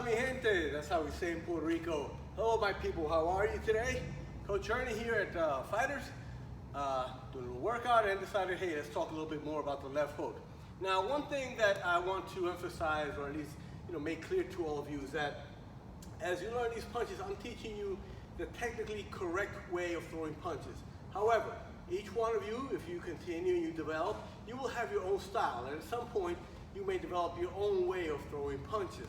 mi gente? That's how we say in Puerto Rico. Hello, my people. How are you today? Coach Ernie here at Fighters, doing a little workout and decided, hey, let's talk a little bit more about the left hook. Now, one thing that I want to emphasize, or at least make clear to all of you, is that as you learn these punches, I'm teaching you the technically correct way of throwing punches. However, each one of you, if you continue and you develop, you will have your own style, and at some point, you may develop your own way of throwing punches.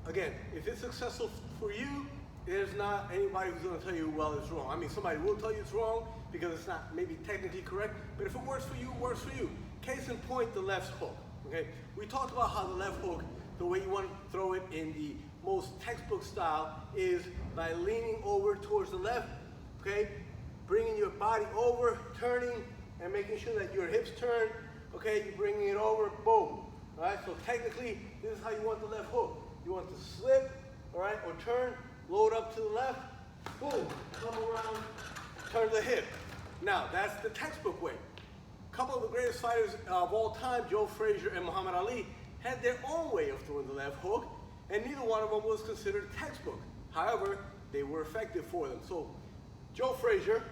Again, if it's successful for you, there's not anybody who's going to tell you, well, it's wrong. I mean, somebody will tell you it's wrong because it's not maybe technically correct, but if it works for you, it works for you. Case in point, the left hook. Okay, we talked about how the left hook, the way you want to throw it in the most textbook style, is by leaning over towards the left. Okay, bringing your body over, turning, and making sure that your hips turn. Okay, you're bringing it over, boom. All right, so technically, this is how you want the left hook. You want to slip, all right, or turn, load up to the left, boom, come around, turn the hip. Now, that's the textbook way. A couple of the greatest fighters of all time, Joe Frazier and Muhammad Ali, had their own way of throwing the left hook, and neither one of them was considered textbook. However, they were effective for them. So, Joe Frazier,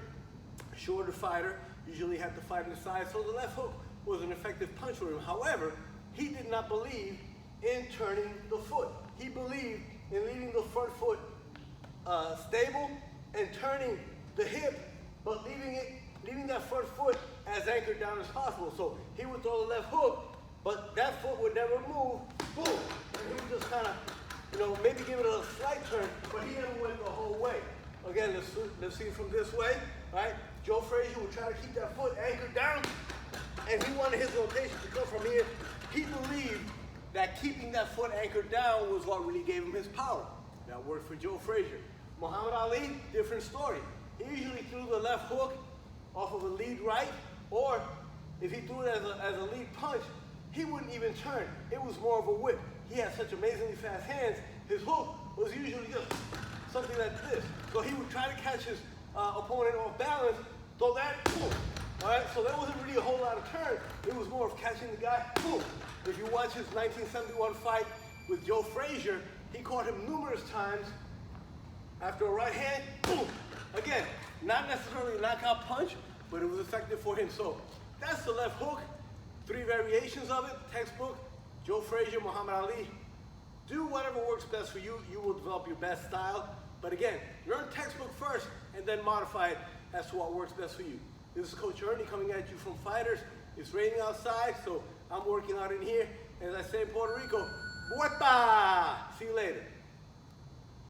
shorter fighter, usually had to fight on the side, so the left hook was an effective punch for him. However, he did not believe in turning the foot. He believed in leaving the front foot stable and turning the hip, but leaving that front foot as anchored down as possible. So he would throw the left hook, but that foot would never move. Boom! And he would just kind of, maybe give it a slight turn, but he never went the whole way. Again, let's see it from this way, right? Joe Frazier would try to keep that foot anchored down, and he wanted his rotation to come from here. He believed that keeping that foot anchored down was what really gave him his power. That worked for Joe Frazier. Muhammad Ali, different story. He usually threw the left hook off of a lead right, or if he threw it as a lead punch, he wouldn't even turn. It was more of a whip. He had such amazingly fast hands, his hook was usually just something like this. So he would try to catch his opponent off balance, throw that, boom. All right, so there wasn't really a whole lot of turn. It was more of catching the guy, boom. If you watch his 1971 fight with Joe Frazier, he caught him numerous times after a right hand, boom. Again, not necessarily a knockout punch, but it was effective for him. So that's the left hook. 3 variations of it, textbook, Joe Frazier, Muhammad Ali. Do whatever works best for you. You will develop your best style. But again, learn textbook first and then modify it as to what works best for you. This is Coach Ernie coming at you from Fighters. It's raining outside, so I'm working out in here. As I say in Puerto Rico, Bueta! See you later.